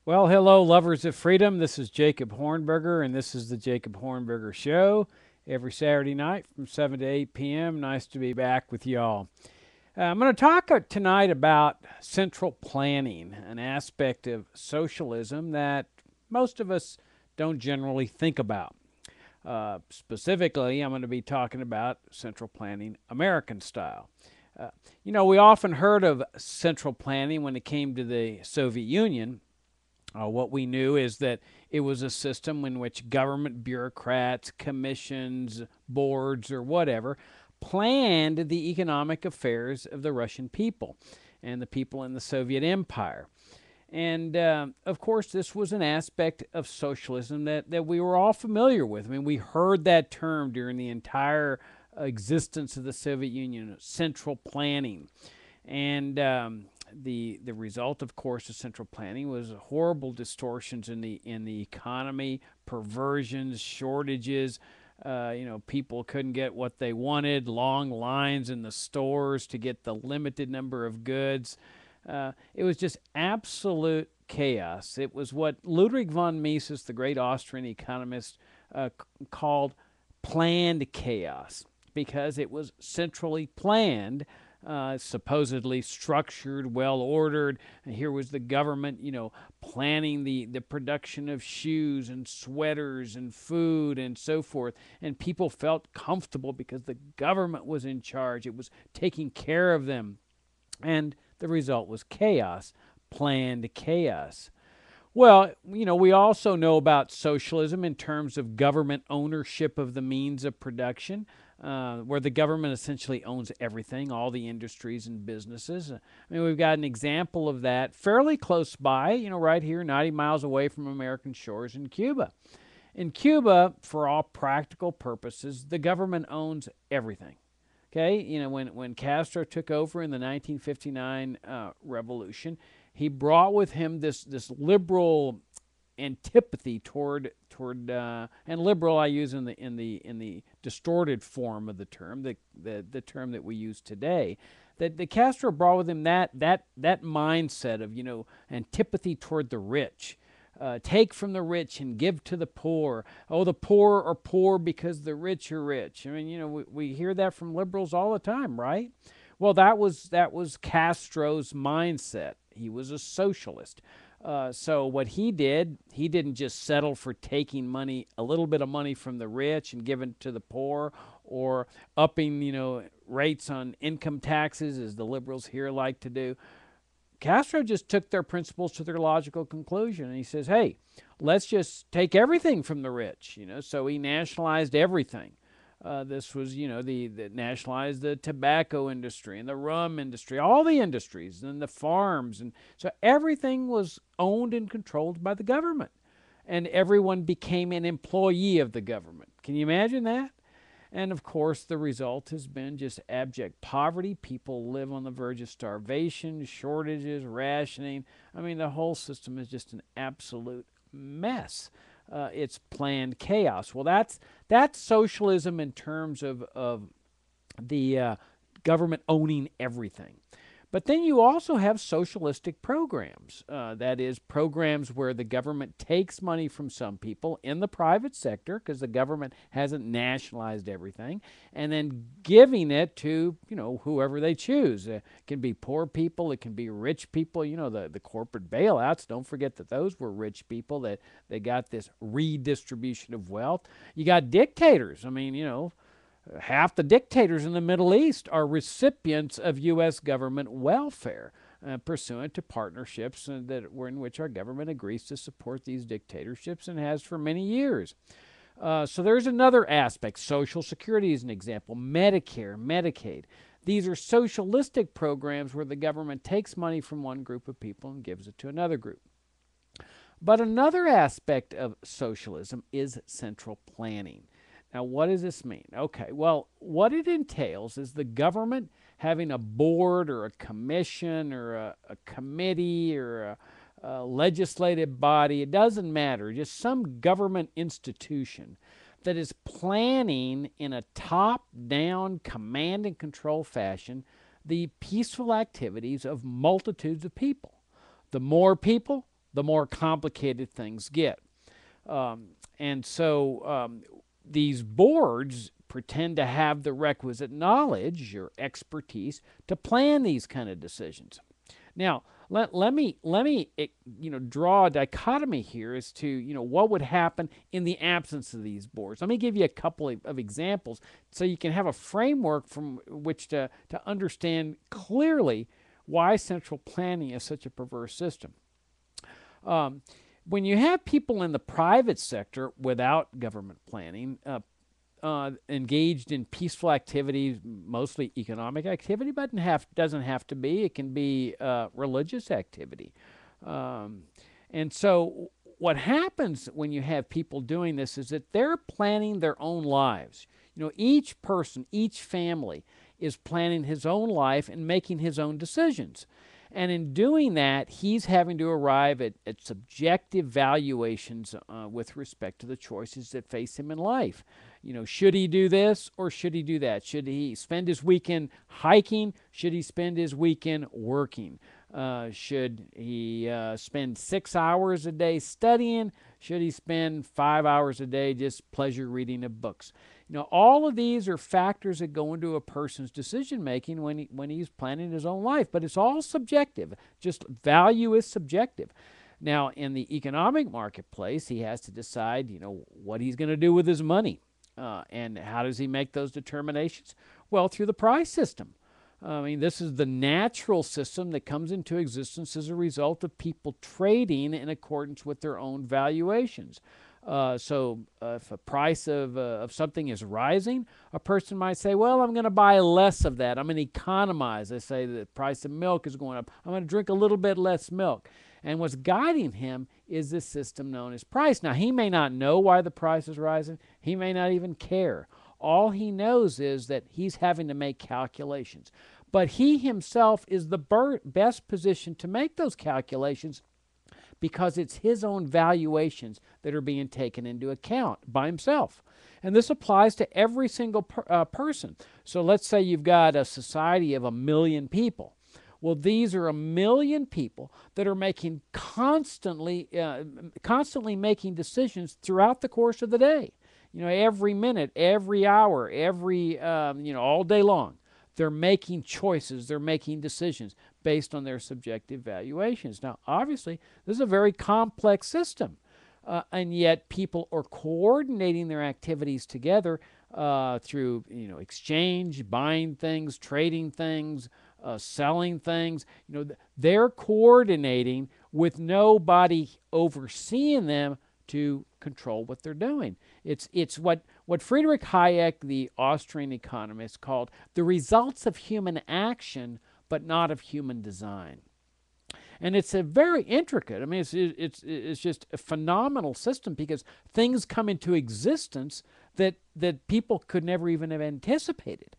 Well, hello, lovers of freedom. This is Jacob Hornberger, and this is the Jacob Hornberger Show every Saturday night from 7 to 8 p.m. Nice to be back with y'all. I'm going to talk tonight about central planning, an aspect of socialism that most of us don't generally think about. Specifically, I'm going to be talking about central planning American style. Uh, we often heard of central planning when it came to the Soviet Union. What we knew is that it was a system in which government bureaucrats, commissions, boards, or whatever planned the economic affairs of the Russian people and the people in the Soviet Empire. And of course, this was an aspect of socialism that we were all familiar with. I mean, we heard that term during the entire existence of the Soviet Union, central planning. And the result, of course, of central planning was horrible distortions in the economy, perversions, shortages. People couldn't get what they wanted, long lines in the stores to get the limited number of goods. It was just absolute chaos. It was what Ludwig von Mises, the great Austrian economist, called planned chaos because it was centrally planned, supposedly structured, well ordered. And here was the government, planning the production of shoes and sweaters and food and so forth. And people felt comfortable because the government was in charge, it was taking care of them. And the result was chaos, planned chaos. Well, we also know about socialism in terms of government ownership of the means of production, where the government essentially owns everything, all the industries and businesses. I mean, we've got an example of that fairly close by, right here, 90 miles away from American shores in Cuba. In Cuba, for all practical purposes, the government owns everything. Okay, when Castro took over in the 1959 revolution, he brought with him this liberal antipathy and liberal I use in the distorted form of the term, the term that we use today. That the Castro brought with him that mindset of antipathy toward the rich. Take from the rich and give to the poor. Oh, the poor are poor because the rich are rich. I mean, we hear that from liberals all the time, right? Well, that was Castro's mindset. He was a socialist. So what he didn't just settle for taking money, a little bit of money from the rich and giving it to the poor, or upping, rates on income taxes, as the liberals here like to do. Castro just took their principles to their logical conclusion, and he says, "Hey, let's just take everything from the rich." So he nationalized everything. This was, the nationalized the tobacco industry and the rum industry, all the industries and the farms, and so everything was owned and controlled by the government, and everyone became an employee of the government. Can you imagine that? And of course, the result has been just abject poverty. People live on the verge of starvation, shortages, rationing. I mean, the whole system is just an absolute mess. It's planned chaos. Well, that's socialism in terms of the government owning everything. But then you also have socialistic programs. That is, programs where the government takes money from some people in the private sector, because the government hasn't nationalized everything, and then giving it to whoever they choose. It can be poor people, it can be rich people. The corporate bailouts. Don't forget that those were rich people that they got this redistribution of wealth. You got dictators. I mean, half the dictators in the Middle East are recipients of U.S. government welfare, pursuant to partnerships that were in which our government agrees to support these dictatorships and has for many years. So there's another aspect. Social Security is an example. Medicare, Medicaid. These are socialistic programs where the government takes money from one group of people and gives it to another group. But another aspect of socialism is central planning. Now, what does this mean? Okay, well, what it entails is the government having a board or a commission or a committee or a legislative body, it doesn't matter, just some government institution that is planning in a top down command and control fashion the peaceful activities of multitudes of people. The more people, the more complicated things get. And so these boards pretend to have the requisite knowledge or expertise to plan these kind of decisions. Now, let me draw a dichotomy here as to what would happen in the absence of these boards. Let me give you a couple of examples so you can have a framework from which to understand clearly why central planning is such a perverse system. When you have people in the private sector without government planning, engaged in peaceful activities, mostly economic activity, but doesn't have to be. It can be religious activity. And so what happens when you have people doing this is that they're planning their own lives. Each person, each family is planning his own life and making his own decisions. And in doing that, he's having to arrive at subjective valuations with respect to the choices that face him in life. Should he do this or should he do that? Should he spend his weekend hiking? Should he spend his weekend working? Should he spend 6 hours a day studying? Should he spend 5 hours a day just pleasure reading of books? All of these are factors that go into a person's decision making when he's planning his own life, but it's all subjective. Just value is subjective. Now, in the economic marketplace, he has to decide, what he's going to do with his money. And how does he make those determinations? Well, through the price system. This is the natural system that comes into existence as a result of people trading in accordance with their own valuations. So if a price of something is rising, a person might say, well, I'm going to buy less of that. I'm going to economize. They say the price of milk is going up. I'm going to drink a little bit less milk. And what's guiding him is this system known as price. Now, he may not know why the price is rising. He may not even care. All he knows is that he's having to make calculations. But he himself is the best position to make those calculations because it's his own valuations that are being taken into account by himself. And this applies to every single person. So let's say you've got a society of 1 million people. Well, these are 1 million people that are making constantly making decisions throughout the course of the day. Every minute, every hour, all day long. They're making choices, they're making decisions based on their subjective valuations. Now, obviously, this is a very complex system, and yet people are coordinating their activities together through exchange, buying things, trading things, selling things. They're coordinating with nobody overseeing them to control what they're doing. It's what Friedrich Hayek, the Austrian economist, called the results of human action, but not of human design. And it's a very intricate. It's just a phenomenal system because things come into existence that people could never even have anticipated.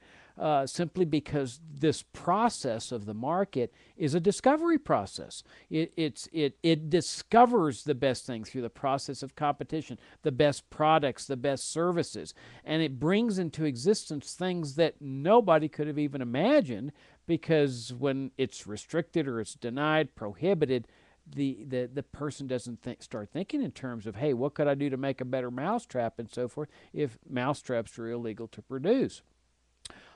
Simply because this process of the market is a discovery process. It discovers the best things through the process of competition, the best products, the best services, and it brings into existence things that nobody could have even imagined, because when it's restricted or it's denied, prohibited, the person doesn't start thinking in terms of, hey, what could I do to make a better mousetrap and so forth, if mousetraps are illegal to produce.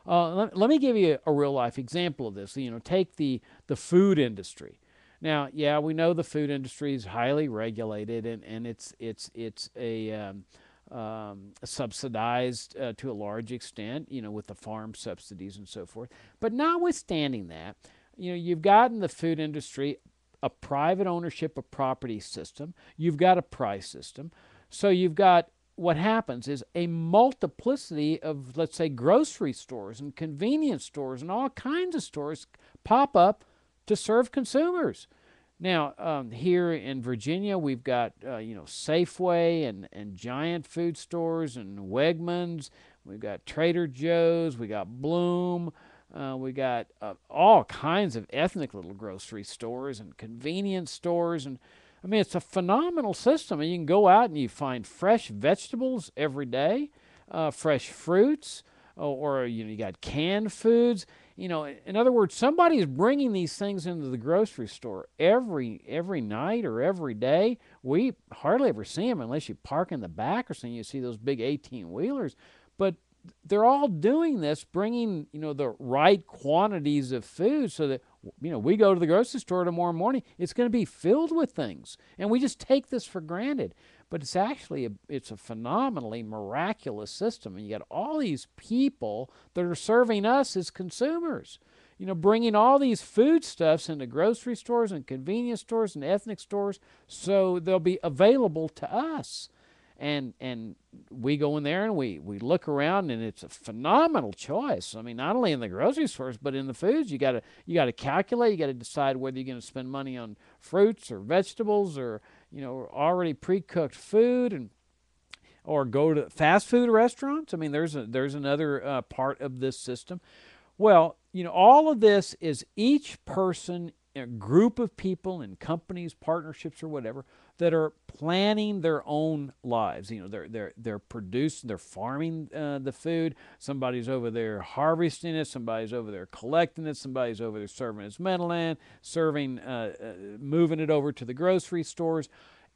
Let me give you a real-life example of this. Take the food industry. Now, yeah, we know the food industry is highly regulated, and it's subsidized to a large extent, with the farm subsidies and so forth. But notwithstanding that, you've got in the food industry a private ownership of property system. You've got a price system. So you've got, what happens is a multiplicity of, let's say, grocery stores and convenience stores and all kinds of stores pop up to serve consumers. Now, here in Virginia, we've got, Safeway and giant food stores and Wegmans. We've got Trader Joe's. We got Bloom. We got all kinds of ethnic little grocery stores and convenience stores. And it's a phenomenal system. And you can go out and you find fresh vegetables every day, fresh fruits, or you got canned foods. In other words, somebody is bringing these things into the grocery store every night or every day. We hardly ever see them unless you park in the back or something. You see those big 18-wheelers. But they're all doing this, bringing, the right quantities of food so that, we go to the grocery store tomorrow morning, it's going to be filled with things. And we just take this for granted. But it's actually it's a phenomenally miraculous system. And you got all these people that are serving us as consumers, bringing all these foodstuffs into grocery stores and convenience stores and ethnic stores so they'll be available to us. And we go in there and we look around, and it's a phenomenal choice. I mean, not only in the grocery stores, but in the foods. You gotta calculate. You got to decide whether you're going to spend money on fruits or vegetables or already pre-cooked food, or go to fast food restaurants. I mean, there's another part of this system. Well, all of this is each person, a group of people in companies, partnerships, or whatever, that are planning their own lives. They're producing, they're farming the food. Somebody's over there harvesting it. Somebody's over there collecting it. Somebody's over there serving its middleman, moving it over to the grocery stores.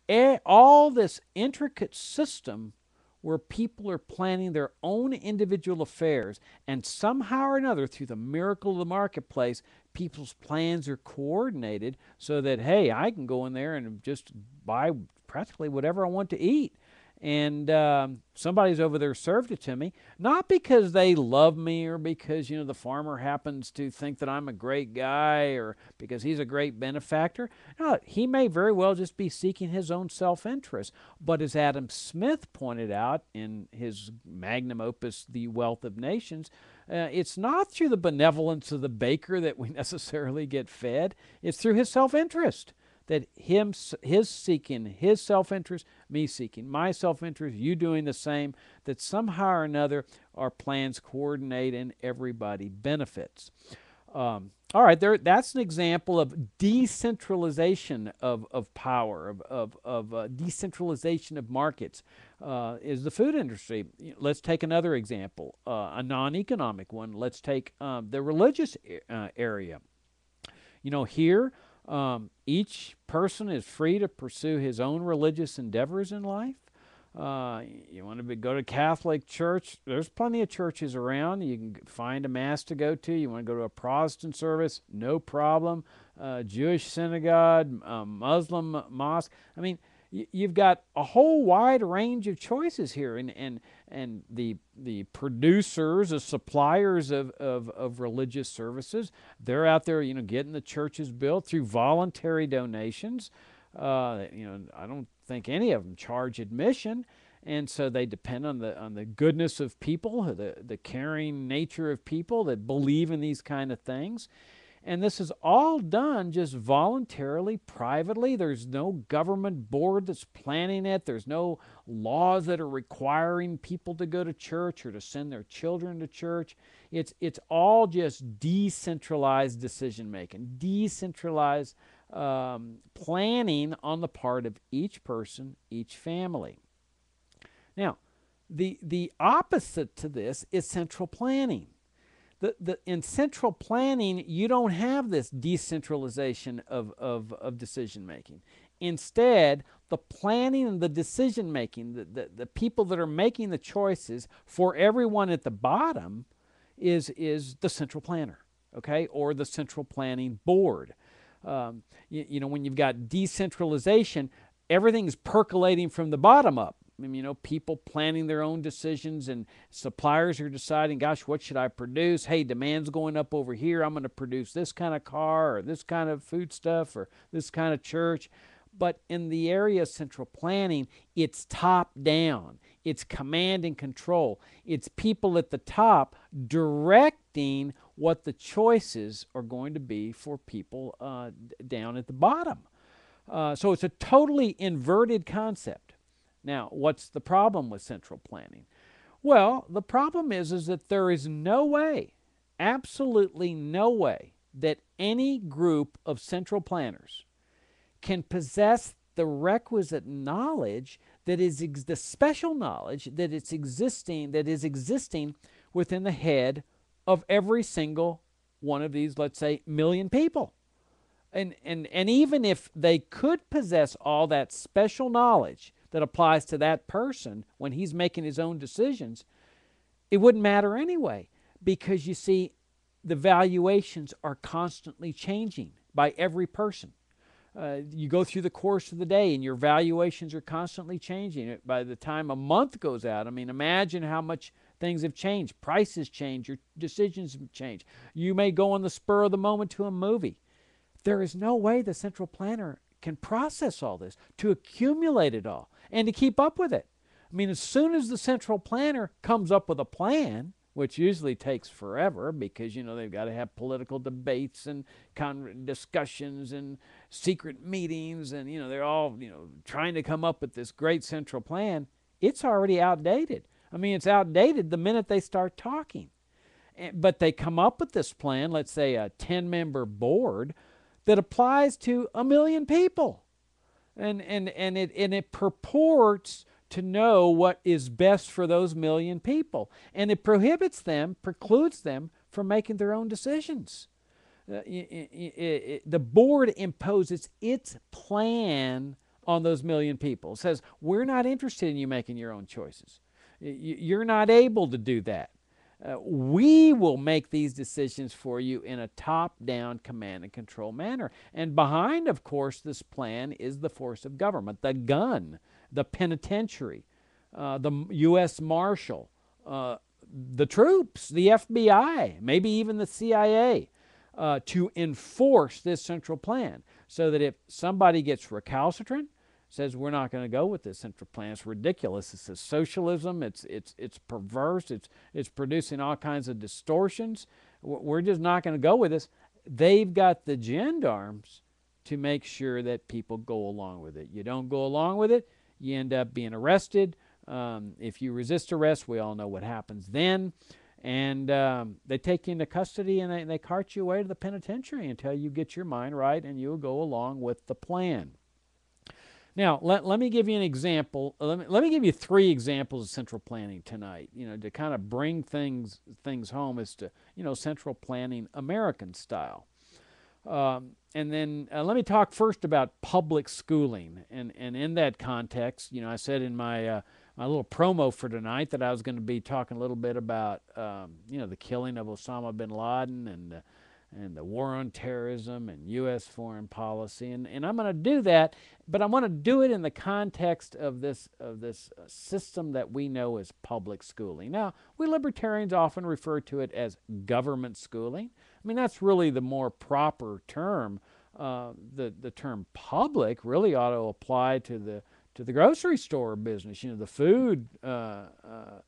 All this intricate system where people are planning their own individual affairs, and somehow or another, through the miracle of the marketplace, people's plans are coordinated so that, hey, I can go in there and just buy practically whatever I want to eat. And somebody's over there served it to me, not because they love me or because, the farmer happens to think that I'm a great guy or because he's a great benefactor. No, he may very well just be seeking his own self-interest. But as Adam Smith pointed out in his magnum opus, The Wealth of Nations, it's not through the benevolence of the baker that we necessarily get fed. It's through his self-interest. That his seeking his self-interest, me seeking my self-interest, you doing the same, that somehow or another our plans coordinate and everybody benefits. All right, that's an example of decentralization of power, of decentralization of markets, is the food industry. Let's take another example, a non-economic one. Let's take the religious area. Here, each person is free to pursue his own religious endeavors in life. You want to go to Catholic church, there's plenty of churches around. You can find a mass to go to. You want to go to a Protestant service, no problem. Jewish synagogue, Muslim mosque. I mean, you've got a whole wide range of choices here, and the producers, the suppliers of religious services, they're out there, getting the churches built through voluntary donations. I don't think any of them charge admission, and so they depend on the goodness of people, the caring nature of people that believe in these kind of things. And this is all done just voluntarily, privately. There's no government board that's planning it. There's no laws that are requiring people to go to church or to send their children to church. It's all just decentralized decision-making, decentralized planning on the part of each person, each family. Now, the opposite to this is central planning. In central planning, you don't have this decentralization of decision-making. Instead, the planning and the decision-making, the people that are making the choices for everyone at the bottom is the central planner, okay, or the central planning board. When you've got decentralization, everything's percolating from the bottom up. People planning their own decisions, and suppliers are deciding, gosh, what should I produce? Hey, demand's going up over here. I'm going to produce this kind of car or this kind of food stuff or this kind of church. But in the area of central planning, it's top down. It's command and control. It's people at the top directing what the choices are going to be for people down at the bottom. So it's a totally inverted concept. Now, what's the problem with central planning? Well, the problem is that there is no way, absolutely no way, that any group of central planners can possess the requisite knowledge that is the special knowledge that is existing within the head of every single one of these, let's say, million people. And even if they could possess all that special knowledge that applies to that person when he's making his own decisions, it wouldn't matter anyway, because you see, the valuations are constantly changing by every person. You go through the course of the day and your valuations are constantly changing. By the time a month goes out, I mean, imagine how much things have changed. Prices change, your decisions change. You may go on the spur of the moment to a movie. There is no way the central planner can process all this, to accumulate it all, and to keep up with it. I mean, as soon as the central planner comes up with a plan, which usually takes forever because, they've got to have political debates and discussions and secret meetings, and, they're all, trying to come up with this great central plan, it's already outdated. I mean, it's outdated the minute they start talking. But they come up with this plan, let's say a 10-member board, that applies to 1 million people. And it purports to know what is best for those 1 million people. And it precludes them from making their own decisions. The board imposes its plan on those 1 million people. It says, we're not interested in you making your own choices. You're not able to do that. We will make these decisions for you in a top-down command and control manner. And behind, of course, this plan is the force of government, the gun, the penitentiary, the U.S. Marshal, the troops, the FBI, maybe even the CIA, to enforce this central plan, so that if somebody gets recalcitrant, says we're not going to go with this central plan, it's ridiculous, it's a socialism, it's perverse, it's producing all kinds of distortions, we're just not going to go with this, they've got the gendarmes to make sure that people go along with it. You don't go along with it, you end up being arrested. If you resist arrest, we all know what happens then. And they take you into custody, and they cart you away to the penitentiary until you get your mind right and you'll go along with the plan. Now, let me give you an example. Let me give you 3 examples of central planning tonight, to kind of bring things home as to, central planning American style. And then let me talk first about public schooling. And in that context, I said in my little promo for tonight that I was going to be talking a little bit about, the killing of Osama bin Laden and the war on terrorism and U.S. foreign policy. And I'm going to do that, but I want to do it in the context of this system that we know as public schooling. Now, we libertarians often refer to it as government schooling. I mean, that's really the more proper term. The term public really ought to apply to the grocery store business, the food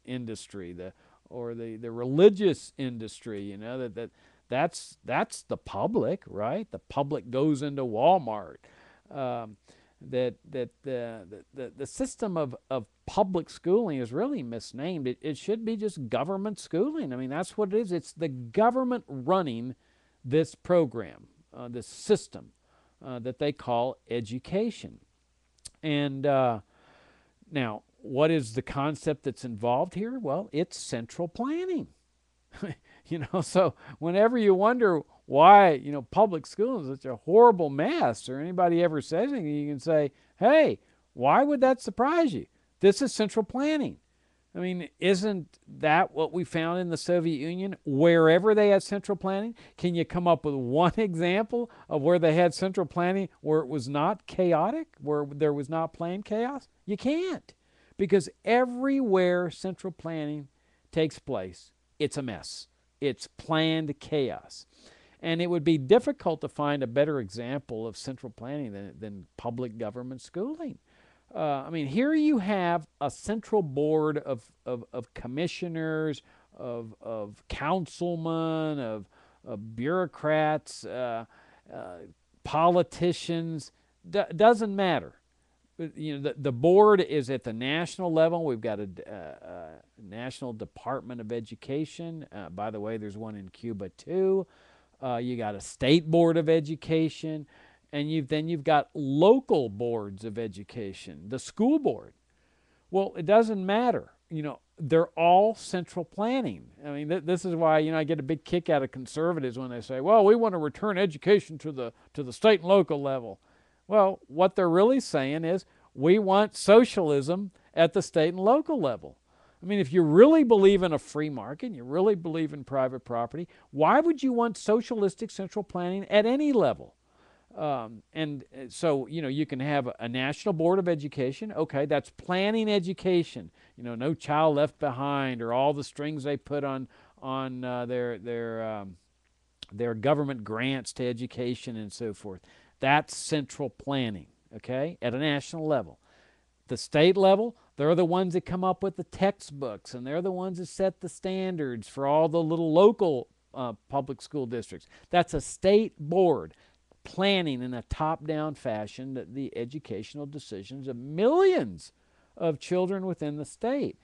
industry, or the religious industry, that's the public, right? The public goes into Walmart. The system of public schooling is really misnamed. It should be just government schooling. I mean, that's what it is. It's the government running this program, this system that they call education. And now, what is the concept that's involved here? Well, it's central planning. So whenever you wonder why, public school is such a horrible mess, or anybody ever says anything, you can say, hey, why would that surprise you? This is central planning. I mean, isn't that what we found in the Soviet Union? Wherever they had central planning, can you come up with one example of where they had central planning where it was not chaotic, where there was not plain chaos? You can't, because everywhere central planning takes place, it's a mess. It's planned chaos. And it would be difficult to find a better example of central planning than public government schooling. I mean, here you have a central board of commissioners, of councilmen, of bureaucrats, politicians. Doesn't matter. The board is at the national level. We've got a National Department of Education. By the way, there's one in Cuba too. You got a state board of education, and then you've got local boards of education, the school board. Well, it doesn't matter. they're all central planning. I mean, this is why, I get a big kick out of conservatives when they say, well, we want to return education to the state and local level. Well, what they're really saying is we want socialism at the state and local level. I mean, if you really believe in a free market, you really believe in private property, why would you want socialistic central planning at any level? And so, you can have a national board of education. Okay, that's planning education. No child left behind, or all the strings they put on their government grants to education and so forth. That's central planning. Okay, at a national level. The state level, they're the ones that come up with the textbooks, and they're the ones that set the standards for all the little local public school districts. That's a state board planning in a top-down fashion the educational decisions of millions of children within the state.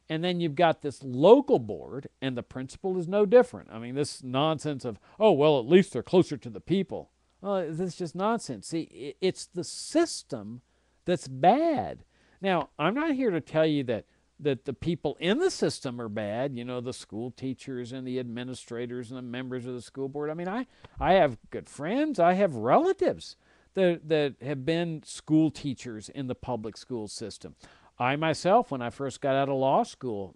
And then you've got this local board, and the principle is no different. I mean, this nonsense of, oh, well, at least they're closer to the people. Well, this is just nonsense. See, it's the system that's bad. Now, I'm not here to tell you that the people in the system are bad, the school teachers and the administrators and the members of the school board. I mean, I have good friends. I have relatives that have been school teachers in the public school system. I myself, when I first got out of law school,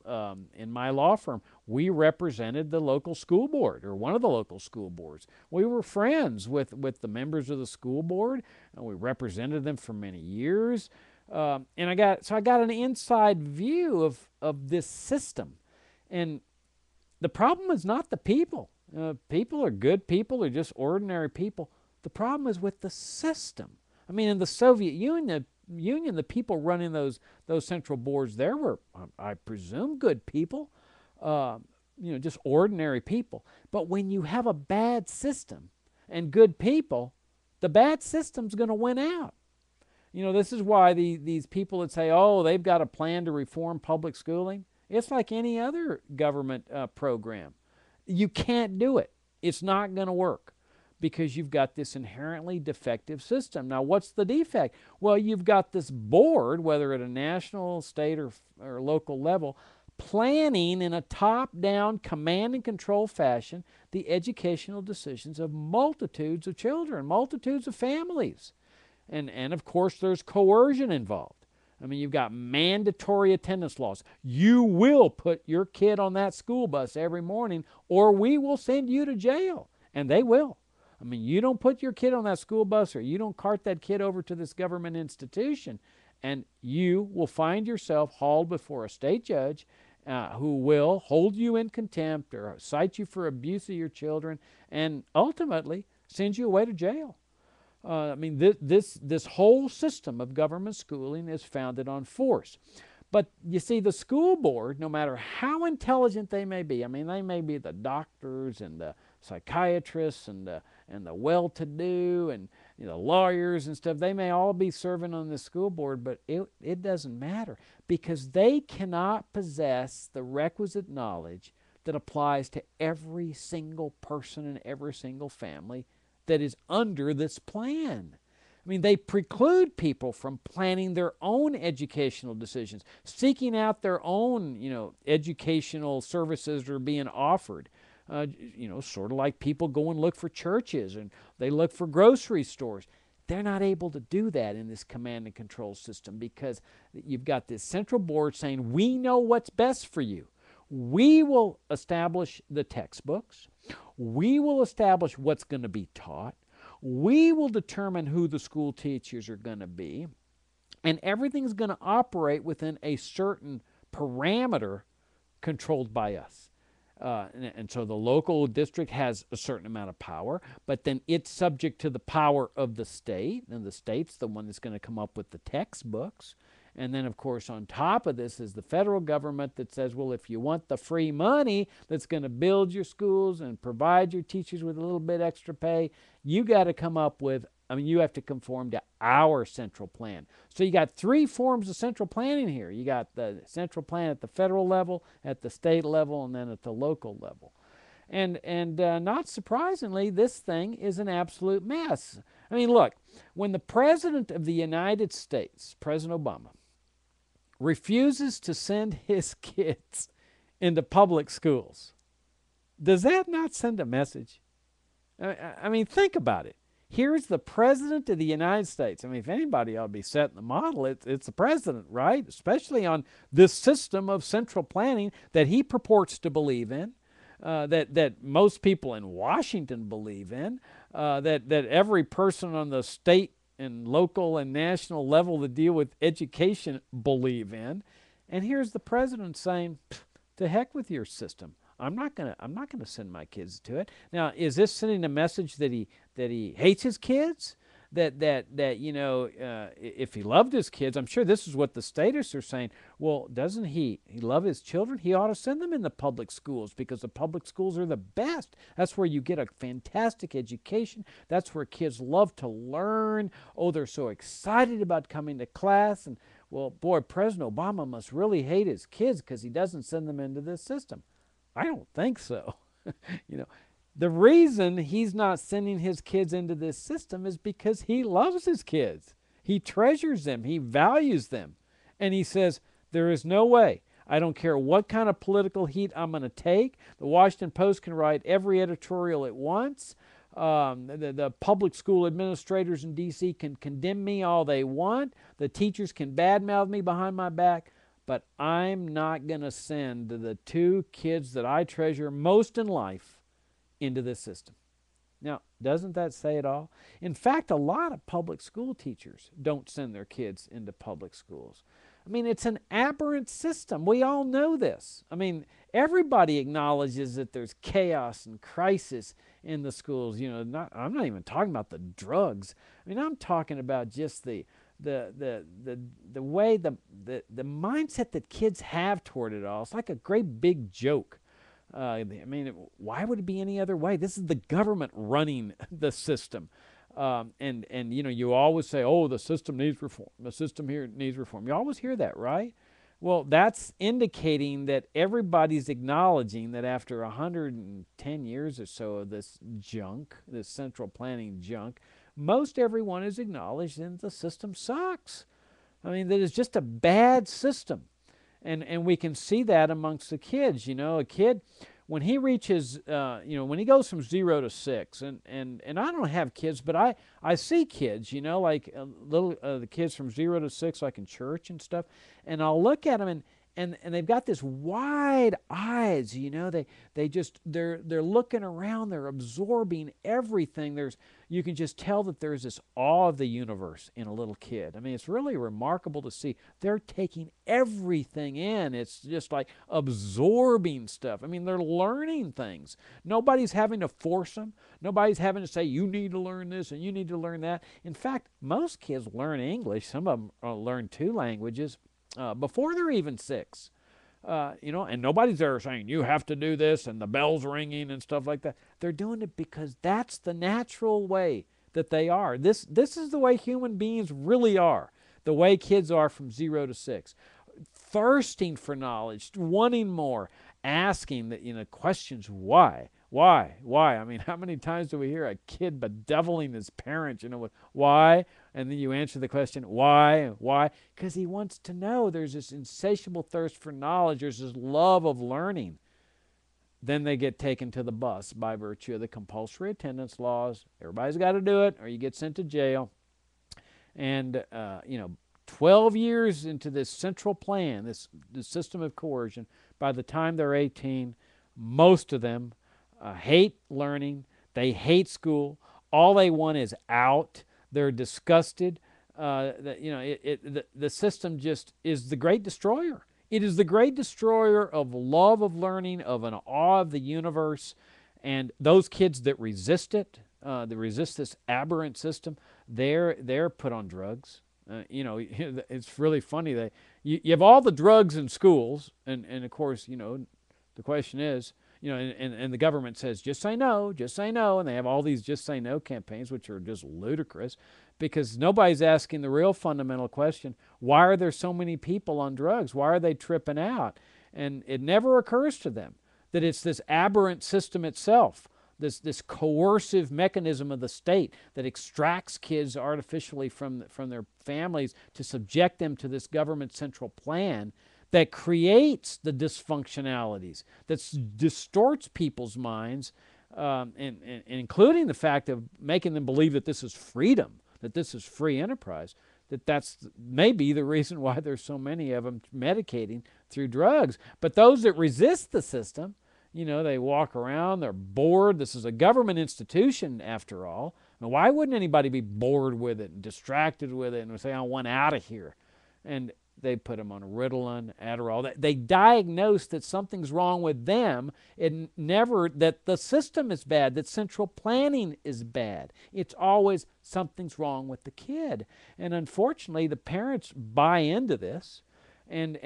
in my law firm, we represented the local school board, or one of the local school boards. We were friends with the members of the school board, and we represented them for many years. And I got an inside view of this system. And the problem is not the people. People are good people, they're just ordinary people. The problem is with the system. I mean, in the Soviet Union, the people running those central boards there were, I presume, good people, just ordinary people. But when you have a bad system and good people, the bad system's going to win out. This is why these people that say, oh, they've got a plan to reform public schooling, it's like any other government program. You can't do it. It's not going to work because you've got this inherently defective system. Now, what's the defect? Well, you've got this board, whether at a national, state, or local level, planning in a top-down command and control fashion the educational decisions of multitudes of children, multitudes of families. And of course, there's coercion involved. I mean, you've got mandatory attendance laws. You will put your kid on that school bus every morning, or we will send you to jail. And they will. I mean, you don't put your kid on that school bus, or you don't cart that kid over to this government institution, and you will find yourself hauled before a state judge who will hold you in contempt or cite you for abuse of your children and ultimately send you away to jail. I mean, this whole system of government schooling is founded on force. But you see, the school board, no matter how intelligent they may be, I mean, they may be the doctors and the psychiatrists and the well-to-do and lawyers and stuff, they may all be serving on the school board, but it doesn't matter because they cannot possess the requisite knowledge that applies to every single person and every single family that is under this plan. I mean, they preclude people from planning their own educational decisions, seeking out their own, educational services that are being offered. Sort of like people go and look for churches and they look for grocery stores. They're not able to do that in this command and control system because you've got this central board saying, we know what's best for you. We will establish the textbooks. We will establish what's going to be taught. We will determine who the school teachers are going to be. And everything's going to operate within a certain parameter controlled by us. And so the local district has a certain amount of power, but then it's subject to the power of the state, and the state's the one that's going to come up with the textbooks. And then, of course, on top of this is the federal government that says, well, if you want the free money that's going to build your schools and provide your teachers with a little bit extra pay, you got to come up with, you have to conform to our central plan. So you got three forms of central planning here. You got the central plan at the federal level, at the state level, and then at the local level. And not surprisingly, this thing is an absolute mess. I mean, look, when the President of the United States, President Obama, refuses to send his kids into public schools. Does that not send a message? I mean, think about it. Here's the President of the United States. I mean, if anybody ought to be setting the model, it's the President, right? Especially on this system of central planning that he purports to believe in, that most people in Washington believe in, that every person on the state and local and national level that deal with education believe in. And here's the President saying, to heck with your system. I'm not gonna send my kids to it. Now, is this sending a message that he hates his kids? That you know, if he loved his kids, I'm sure this is what the statists are saying. Well, doesn't he love his children? He ought to send them in the public schools because the public schools are the best. That's where you get a fantastic education. That's where kids love to learn. Oh, they're so excited about coming to class. And well, boy, President Obama must really hate his kids because he doesn't send them into this system. I don't think so. You know, the reason he's not sending his kids into this system is because he loves his kids. He treasures them. He values them. And he says, there is no way. I don't care what kind of political heat I'm going to take. The Washington Post can write every editorial it wants. The public school administrators in D.C. can condemn me all they want. The teachers can badmouth me behind my back. But I'm not going to send the two kids that I treasure most in life into this system. Now, doesn't that say it all? In fact, a lot of public school teachers don't send their kids into public schools. I mean, it's an aberrant system. We all know this. I mean, everybody acknowledges that there's chaos and crisis in the schools. You know, I'm not even talking about the drugs. I mean, I'm talking about just the way the mindset that kids have toward it all. It's like a great big joke. I mean, why would it be any other way? This is the government running the system. And you know, you always say, oh, the system needs reform. The system here needs reform. You always hear that, right? Well, that's indicating that everybody's acknowledging that after 110 years or so of this junk, this central planning junk, most everyone has acknowledged that the system sucks. I mean, that it's just a bad system. And we can see that amongst the kids. You know, a kid, when he reaches, you know, when he goes from 0 to 6, and I don't have kids, but I see kids, you know, like the kids from 0 to 6, like in church and stuff, and I'll look at them and they've got this wide eyes, you know, they're looking around, they're absorbing everything. You can just tell that there's this awe of the universe in a little kid. I mean, it's really remarkable to see. They're taking everything in. It's just like absorbing stuff. I mean, they're learning things. Nobody's having to force them. Nobody's having to say, you need to learn this and you need to learn that. In fact, most kids learn English. Some of them learn 2 languages before they're even 6. You know, and nobody's there saying, you have to do this, and the bell's ringing and stuff like that. They're doing it because that's the natural way that they are. This is the way human beings really are, the way kids are from 0 to 6. Thirsting for knowledge, wanting more, asking the, you know, questions, why? I mean, how many times do we hear a kid bedeviling his parents, you know, with why? And then you answer the question, why? Because he wants to know. There's this insatiable thirst for knowledge. There's this love of learning. Then they get taken to the bus by virtue of the compulsory attendance laws. Everybody's got to do it or you get sent to jail. And, you know, 12 years into this central plan, this system of coercion, by the time they're 18, most of them hate learning. They hate school. All they want is out. They're disgusted. You know, the system just is the great destroyer. It is the great destroyer of love of learning, of an awe of the universe. And those kids that resist it, that resist this aberrant system, they're put on drugs. You know, it's really funny. You have all the drugs in schools, and of course, you know, the question is, you know, and the government says, just say no, and they have all these just say no campaigns, which are just ludicrous, because nobody's asking the real fundamental question, why are there so many people on drugs? Why are they tripping out? And it never occurs to them that it's this aberrant system itself this coercive mechanism of the state that extracts kids artificially from their families to subject them to this government central plan that creates the dysfunctionalities, that distorts people's minds, and including the fact of making them believe that this is freedom, that this is free enterprise, that's maybe the reason why there's so many of them medicating through drugs. But those that resist the system, they walk around, they're bored. This is a government institution after all. Now, why wouldn't anybody be bored with it and distracted with it and say, I want out of here? And they put them on Ritalin, Adderall. They diagnose that something's wrong with them, and never that the system is bad, that central planning is bad. It's always something's wrong with the kid. And unfortunately, the parents buy into this and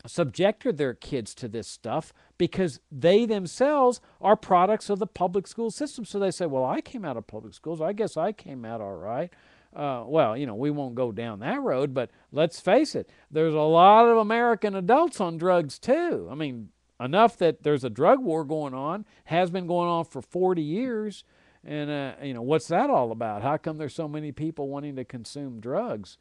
subject their kids to this stuff because they themselves are products of the public school system. So they say, well, I came out of public schools. I guess I came out all right. Well, we won't go down that road, but let's face it, there's a lot of American adults on drugs too. I mean, enough that there's a drug war going on, has been going on for 40 years, and what's that all about? How come there's so many people wanting to consume drugs?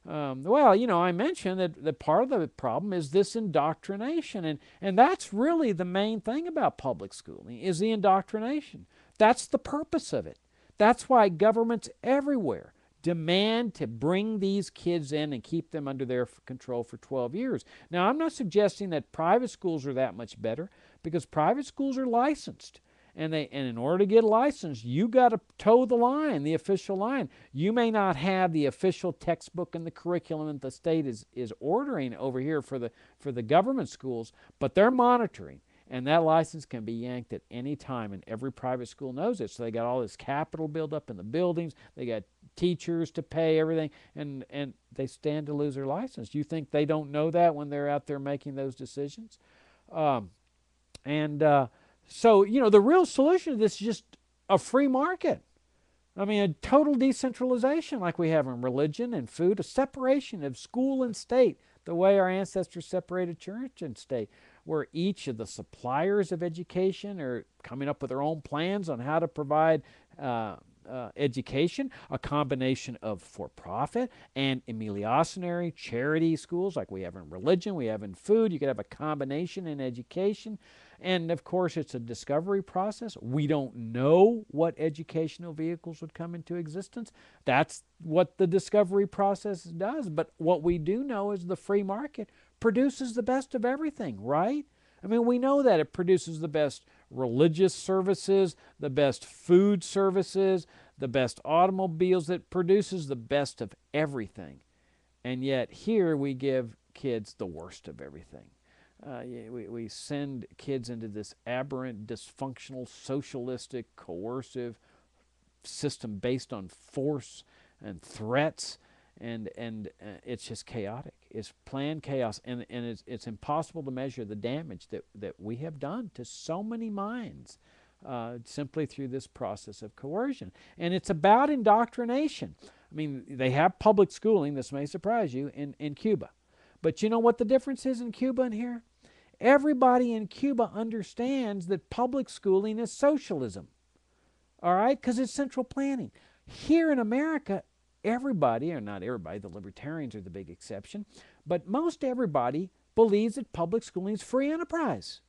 Well, I mentioned that part of the problem is this indoctrination, and that's really the main thing about public schooling is the indoctrination. That's the purpose of it. That's why governments everywhere demand to bring these kids in and keep them under their control for 12 years. Now, I'm not suggesting that private schools are that much better, because private schools are licensed. And in order to get licensed, you got to toe the line, the official line. You may not have the official textbook and the curriculum that the state is ordering over here for the government schools, but they're monitoring. And that license can be yanked at any time, and every private school knows it. So they got all this capital built up in the buildings. They got teachers to pay, everything, and they stand to lose their license. You think they don't know that when they're out there making those decisions? So, the real solution to this is just a free market. I mean, a total decentralization like we have in religion and food, a separation of school and state, the way our ancestors separated church and state, where each of the suppliers of education are coming up with their own plans on how to provide education, a combination of for-profit and ameliorationary charity schools like we have in religion, we have in food. You could have a combination in education. And of course, it's a discovery process. We don't know what educational vehicles would come into existence. That's what the discovery process does. But what we do know is the free market produces the best of everything, right? I mean, we know that it produces the best religious services, the best food services, the best automobiles. It produces the best of everything. And yet here we give kids the worst of everything. We send kids into this aberrant, dysfunctional, socialistic, coercive system based on force and threats, and it's just chaotic. It's planned chaos, and it's impossible to measure the damage that we have done to so many minds simply through this process of coercion. And it's about indoctrination. I mean, they have public schooling, this may surprise you, in Cuba. But you know what the difference is in Cuba and here? Everybody in Cuba understands that public schooling is socialism, all right, because it's central planning. Here in America, everybody, or not everybody, the libertarians are the big exception, but most everybody believes that public schooling is free enterprise.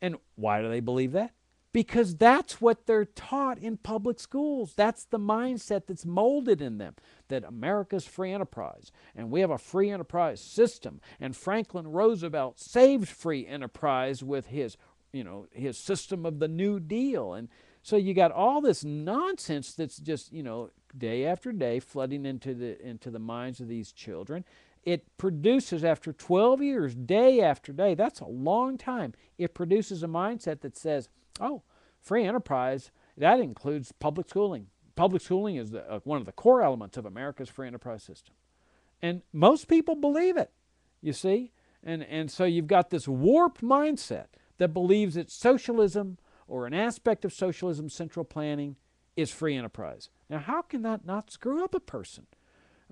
And why do they believe that? Because that's what they're taught in public schools. That's the mindset that's molded in them, that America's free enterprise, and we have a free enterprise system. And Franklin Roosevelt saved free enterprise with his system of the New Deal. And so you got all this nonsense that's just, day after day flooding into the minds of these children. It produces, after 12 years, day after day, that's a long time, it produces a mindset that says, oh, free enterprise, that includes public schooling. Public schooling is one of the core elements of America's free enterprise system. And most people believe it, you see? And so you've got this warped mindset that believes that socialism, or an aspect of socialism, central planning, is free enterprise. Now, how can that not screw up a person?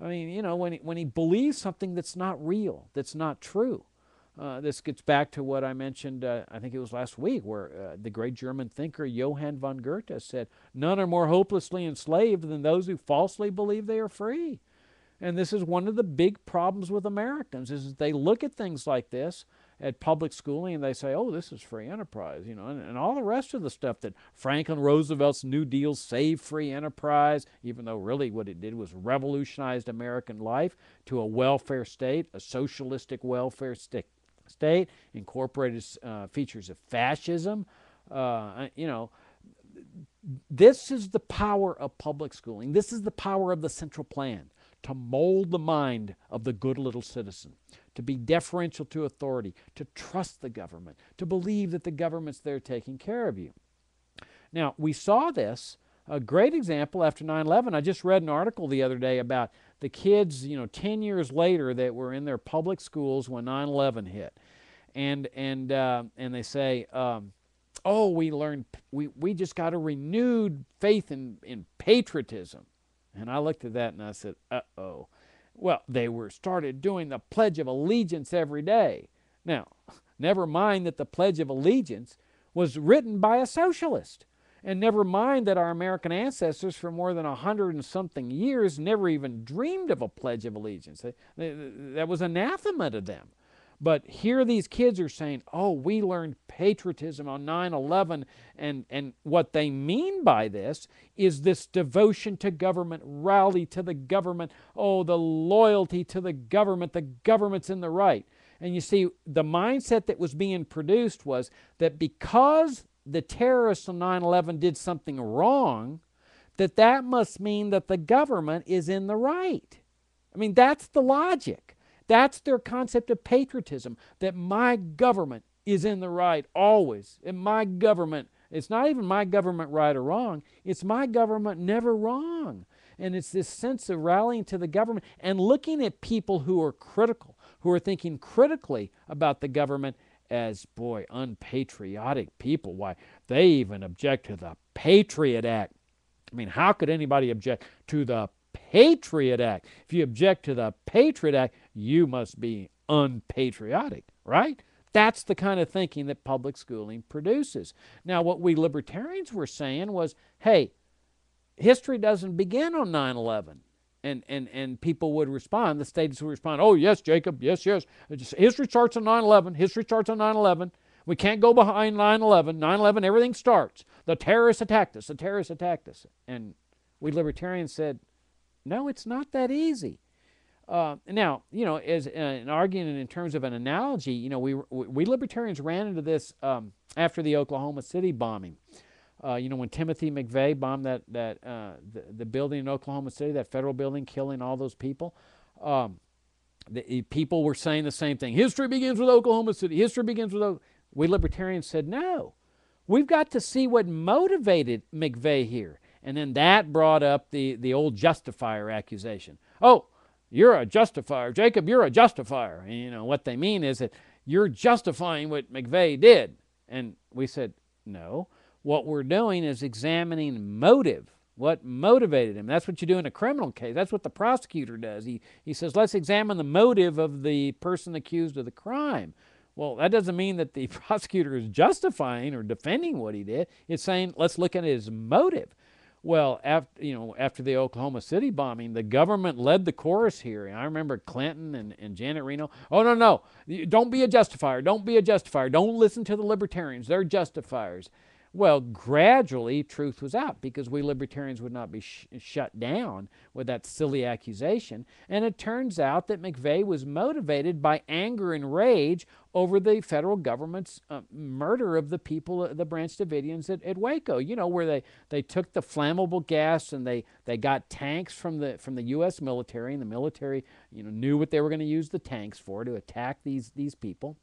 I mean, when he believes something that's not real, that's not true. This gets back to what I mentioned, I think it was last week, where the great German thinker Johann von Goethe said, "None are more hopelessly enslaved than those who falsely believe they are free." And this is one of the big problems with Americans, is that they look at things like this at public schooling and they say, oh, this is free enterprise, and all the rest of the stuff that Franklin Roosevelt's New Deal saved free enterprise, even though really what it did was revolutionized American life to a welfare state, a socialistic welfare state, incorporated features of fascism. This is the power of public schooling. This is the power of the central plan, to mold the mind of the good little citizen, to be deferential to authority, to trust the government, to believe that the government's there taking care of you. Now, we saw this, a great example after 9/11. I just read an article the other day about the kids, 10 years later, that were in their public schools when 9/11 hit. And they say, we just got a renewed faith in patriotism. And I looked at that and I said, uh-oh. Well, they started doing the Pledge of Allegiance every day. Now, never mind that the Pledge of Allegiance was written by a socialist. And never mind that our American ancestors for more than 100 and something years never even dreamed of a Pledge of Allegiance. That was anathema to them. But here these kids are saying, oh, we learned patriotism on 9/11, and what they mean by this is this devotion to government, rally to the government, oh, the loyalty to the government's in the right. And you see, the mindset that was being produced was that because the terrorists on 9/11 did something wrong, that must mean that the government is in the right. I mean, that's the logic. That's their concept of patriotism, that my government is in the right always. And my government, it's not even my government right or wrong, it's my government never wrong. And it's this sense of rallying to the government and looking at people who are critical, who are thinking critically about the government as, boy, unpatriotic people. Why, they even object to the Patriot Act. I mean, how could anybody object to the Patriot Act? If you object to the Patriot Act, you must be unpatriotic, right? That's the kind of thinking that public schooling produces. Now, what we libertarians were saying was, hey, history doesn't begin on 9/11. And people would respond, the states would respond, oh, yes, Jacob, yes. History starts on 9/11. History starts on 9/11. We can't go behind 9/11. 9/11, everything starts. The terrorists attacked us. The terrorists attacked us. And we libertarians said, no, it's not that easy. Now, as an argument in terms of an analogy, we libertarians ran into this after the Oklahoma City bombing. When Timothy McVeigh bombed the building in Oklahoma City, that federal building, killing all those people, the people were saying the same thing. History begins with Oklahoma City. History begins with Oklahoma. We libertarians said, no, we've got to see what motivated McVeigh here. And then that brought up the old justifier accusation. Oh, you're a justifier. Jacob, you're a justifier. And what they mean is that you're justifying what McVeigh did. And we said, no. What we're doing is examining motive. What motivated him? That's what you do in a criminal case. That's what the prosecutor does. He says, let's examine the motive of the person accused of the crime. Well, that doesn't mean that the prosecutor is justifying or defending what he did. It's saying, let's look at his motive. Well, after the Oklahoma City bombing, the government led the chorus here. And I remember Clinton and Janet Reno. Oh, no. Don't be a justifier. Don't be a justifier. Don't listen to the libertarians. They're justifiers. Well, gradually, truth was out because we libertarians would not be shut down with that silly accusation. And it turns out that McVeigh was motivated by anger and rage over the federal government's murder of the people, the Branch Davidians at Waco, where they took the flammable gas and they got tanks from the U.S. military, and the military knew what they were going to use the tanks for, to attack these people.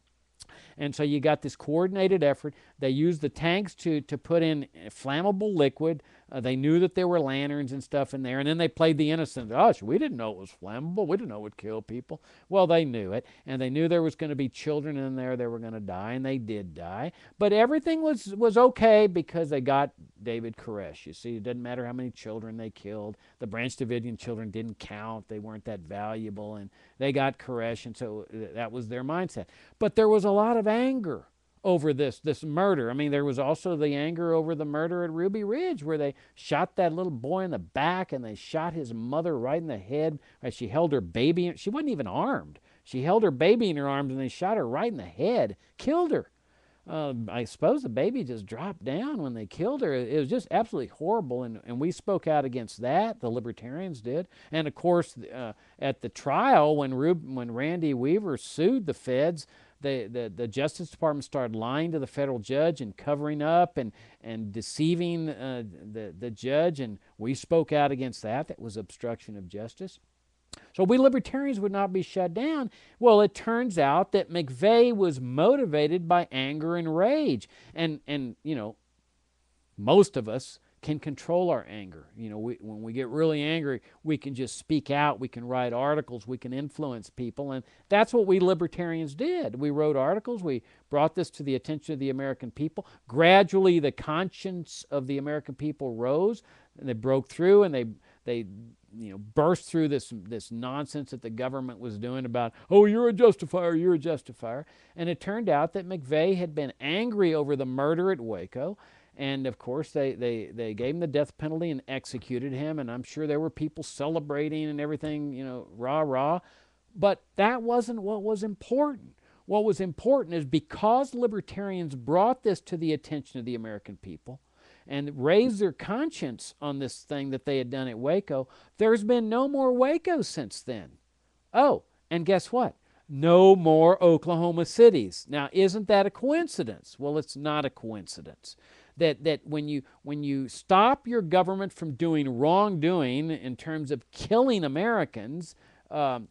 And so you got this coordinated effort. They used the tanks to put in flammable liquid. They knew that there were lanterns and stuff in there, and then they played the innocent. Gosh, we didn't know it was flammable. We didn't know it would kill people. Well, they knew it, and they knew there was going to be children in there that were going to die, and they did die. But everything was okay because they got David Koresh. You see, it doesn't matter how many children they killed. The Branch Davidian children didn't count. They weren't that valuable, and they got Koresh, and so that was their mindset. But there was a lot of anger over this murder. I mean, there was also the anger over the murder at Ruby Ridge, where they shot that little boy in the back, and they shot his mother right in the head as she held her baby. She wasn't even armed. She held her baby in her arms, and they shot her right in the head, killed her. I suppose the baby just dropped down when they killed her. It was just absolutely horrible, and we spoke out against that. The libertarians did. And, of course, at the trial, when Randy Weaver sued the feds, the Justice Department started lying to the federal judge and covering up and deceiving the judge, and we spoke out against that. That was obstruction of justice. So we libertarians would not be shut down. Well, it turns out that McVeigh was motivated by anger and rage. And you know, most of us can control our anger. You know, when we get really angry, we can just speak out. We can write articles. We can influence people. And that's what we libertarians did. We wrote articles. We brought this to the attention of the American people. Gradually, the conscience of the American people rose, and they broke through, and they burst through this nonsense that the government was doing about, oh, you're a justifier, you're a justifier. And it turned out that McVeigh had been angry over the murder at Waco, and of course they gave him the death penalty and executed him, and I'm sure there were people celebrating and everything, you know, rah, rah. But that wasn't what was important. What was important is because libertarians brought this to the attention of the American people, and raised their conscience on this thing that they had done at Waco, there's been no more Waco since then. Oh, and guess what? No more Oklahoma cities. Now, isn't that a coincidence? Well, it's not a coincidence. That when you stop your government from doing wrongdoing in terms of killing Americans,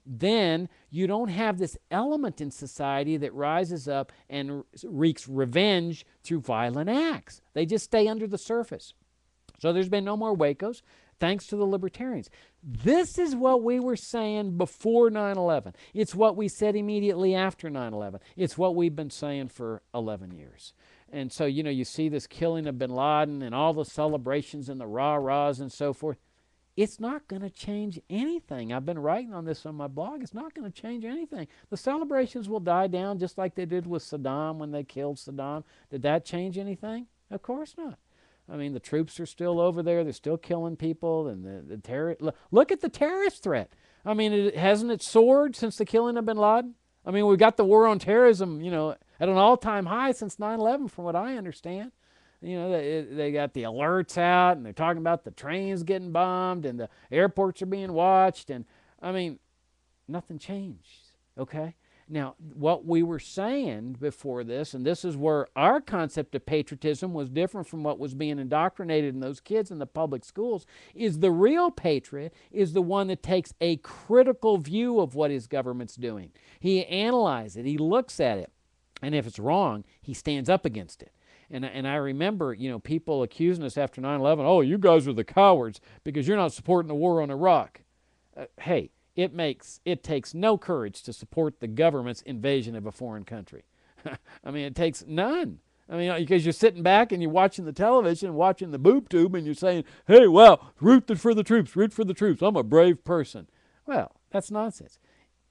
then you don't have this element in society that rises up and wreaks revenge through violent acts. They just stay under the surface. So there's been no more Wacos, thanks to the libertarians. This is what we were saying before 9/11. It's what we said immediately after 9/11. It's what we've been saying for 11 years. And so, you know, you see this killing of bin Laden and all the celebrations and the rah-rahs and so forth. It's not going to change anything. I've been writing on this on my blog. It's not going to change anything. The celebrations will die down just like they did with Saddam when they killed Saddam. Did that change anything? Of course not. I mean, the troops are still over there. They're still killing people. And the terror. Look at the terrorist threat. I mean, hasn't it soared since the killing of bin Laden? I mean, we've got the war on terrorism, you know, at an all-time high since 9/11, from what I understand. You know, they got the alerts out, and they're talking about the trains getting bombed, and the airports are being watched, and, I mean, nothing changed, okay? Now, what we were saying before this, and this is where our concept of patriotism was different from what was being indoctrinated in those kids in the public schools, is the real patriot is the one that takes a critical view of what his government's doing. He analyzes it, he looks at it, and if it's wrong, he stands up against it. And I remember, you know, people accusing us after 9/11, oh, you guys are the cowards because you're not supporting the war on Iraq. Hey, it takes no courage to support the government's invasion of a foreign country. I mean, it takes none. I mean, because you're sitting back and you're watching the television, watching the boob tube, and you're saying, hey, well, root for the troops, root for the troops. I'm a brave person. Well, that's nonsense.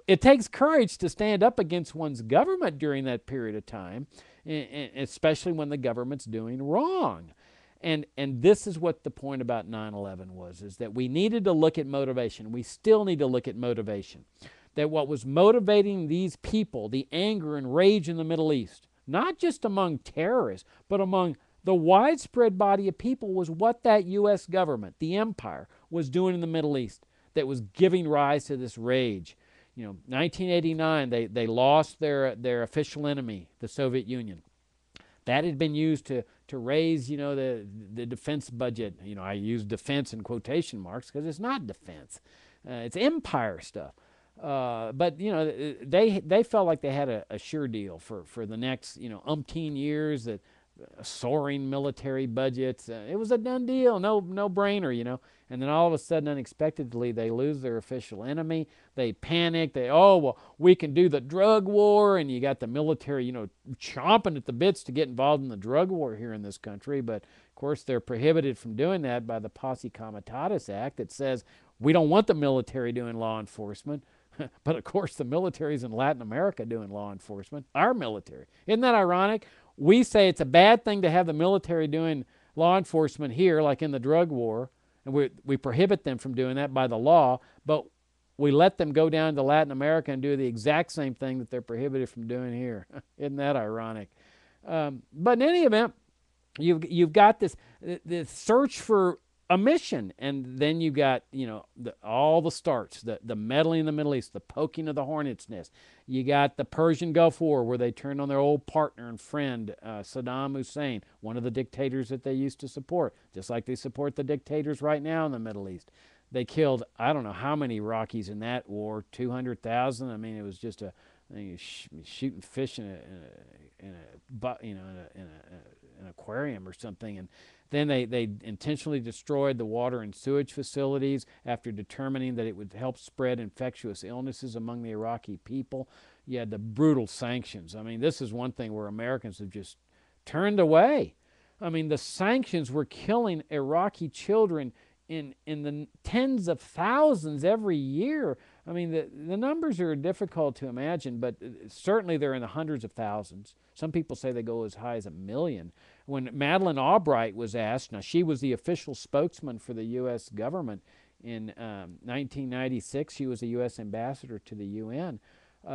It takes courage to stand up against one's government during that period of time, especially when the government's doing wrong. And this is what the point about 9/11 was, is that we needed to look at motivation. We still need to look at motivation. That what was motivating these people, the anger and rage in the Middle East, not just among terrorists, but among the widespread body of people, was what that U.S. government, the empire, was doing in the Middle East that was giving rise to this rage. You know, 1989, they lost their official enemy, the Soviet Union. That had been used to raise, you know, the defense budget. You know, I use defense in quotation marks because it's not defense. It's empire stuff. But, you know, they felt like they had a sure deal for the next, you know, umpteen years, that soaring military budgets. It was a done deal, no brainer, And then all of a sudden, unexpectedly, they lose their official enemy. They panic. Oh, well, we can do the drug war, and you got the military, chomping at the bits to get involved in the drug war here in this country. But of course, they're prohibited from doing that by the Posse Comitatus Act that says we don't want the military doing law enforcement. But of course, the military's in Latin America doing law enforcement. Our military. Isn't that ironic? We say it's a bad thing to have the military doing law enforcement here, like in the drug war, and we prohibit them from doing that by the law, but we let them go down to Latin America and do the exact same thing that they're prohibited from doing here. Isn't that ironic? But in any event, you've got this search for a mission, and then you've got all the starts, the meddling in the Middle East, the poking of the hornet's nest. You got the Persian Gulf War, where they turned on their old partner and friend Saddam Hussein, one of the dictators that they used to support, just like they support the dictators right now in the Middle East. They killed, I don't know how many Iraqis in that war, 200,000. I mean, it was just shooting fish in an aquarium or something. And then they intentionally destroyed the water and sewage facilities after determining that it would help spread infectious illnesses among the Iraqi people. You had the brutal sanctions. I mean, this is one thing where Americans have just turned away. I mean, the sanctions were killing Iraqi children in the tens of thousands every year. I mean, the numbers are difficult to imagine, but certainly they're in the hundreds of thousands. Some people say they go as high as 1 million. When Madeleine Albright was asked, now she was the official spokesman for the U.S. government in 1996. She was a U.S. ambassador to the UN.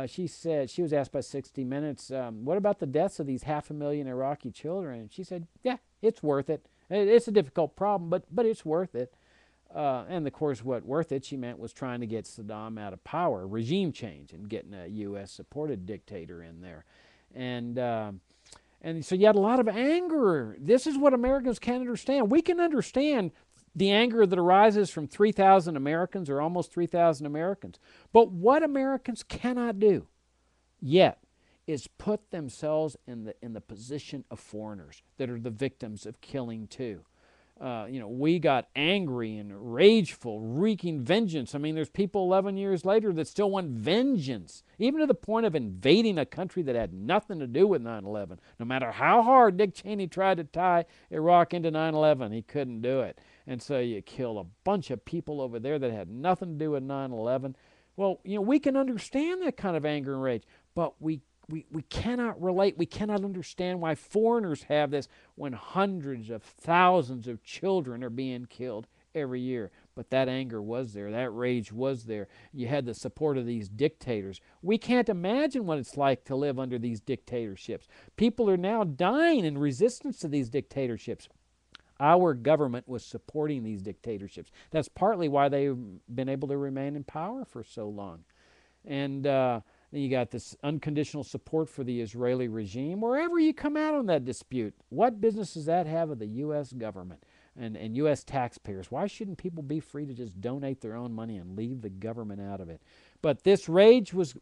She said, she was asked by 60 Minutes, what about the deaths of these 500,000 Iraqi children? And she said, yeah, it's worth it. It's a difficult problem, but it's worth it. And of course, what worth it she meant was trying to get Saddam out of power, regime change, and getting a U.S.-supported dictator in there. And so you had a lot of anger. This is what Americans can't understand. We can understand the anger that arises from 3,000 Americans or almost 3,000 Americans. But what Americans cannot do yet is put themselves in the position of foreigners that are the victims of killing too. We got angry and rageful, wreaking vengeance. I mean, there's people 11 years later that still want vengeance, even to the point of invading a country that had nothing to do with 9/11. No matter how hard Dick Cheney tried to tie Iraq into 9/11, he couldn't do it. And so you kill a bunch of people over there that had nothing to do with 9/11. Well, we can understand that kind of anger and rage, but we cannot relate. We cannot understand why foreigners have this when hundreds of thousands of children are being killed every year. But that anger was there. That rage was there. You had the support of these dictators. We can't imagine what it's like to live under these dictatorships. People are now dying in resistance to these dictatorships. Our government was supporting these dictatorships. That's partly why they've been able to remain in power for so long. And then you got this unconditional support for the Israeli regime. Wherever you come out on that dispute, what business does that have of the U.S. government and U.S. taxpayers? Why shouldn't people be free to just donate their own money and leave the government out of it? But this rage was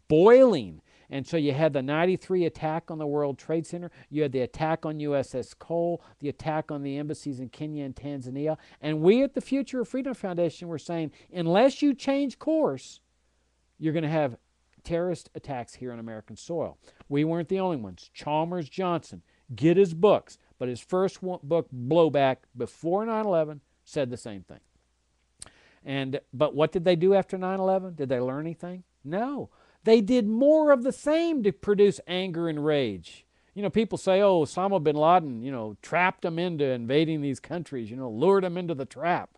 boiling. And so you had the 93 attack on the World Trade Center. You had the attack on USS Cole, the attack on the embassies in Kenya and Tanzania. And we at the Future of Freedom Foundation were saying, unless you change course, you're going to have terrorist attacks here on American soil. We weren't the only ones. Chalmers Johnson, get his books, but his first book, Blowback, before 9/11, said the same thing. But what did they do after 9/11? Did they learn anything? No. They did more of the same to produce anger and rage. People say, oh, Osama bin Laden, trapped them into invading these countries, lured them into the trap.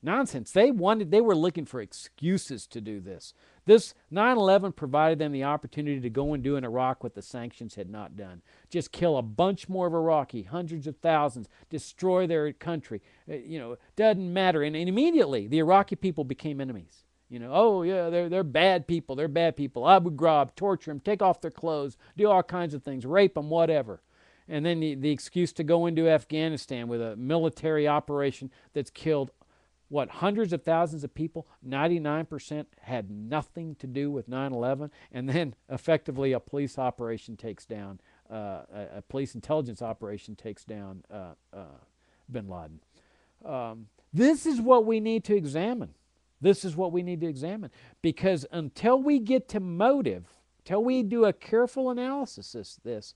Nonsense. They were looking for excuses to do this. This 9/11 provided them the opportunity to go and do in Iraq what the sanctions had not done. Just kill a bunch more of Iraqi, hundreds of thousands, destroy their country. Doesn't matter. And immediately the Iraqi people became enemies. Oh yeah, they're bad people. They're bad people. Abu Ghraib, torture them, take off their clothes, do all kinds of things, rape them, whatever. And then the excuse to go into Afghanistan with a military operation that's killed hundreds of thousands of people, 99% had nothing to do with 9/11, and then effectively a police operation takes down a police intelligence operation takes down bin Laden. This is what we need to examine. This is what we need to examine, because until we get to motive, until we do a careful analysis of this,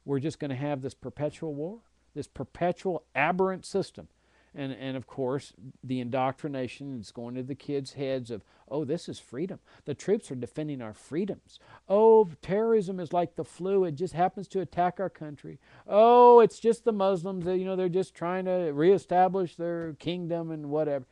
we're just going to have this perpetual war, this perpetual aberrant system. And of course, the indoctrination is going to the kids' heads of, oh, this is freedom. The troops are defending our freedoms. Oh, terrorism is like the flu. It just happens to attack our country. Oh, it's just the Muslims. They're just trying to reestablish their kingdom and whatever.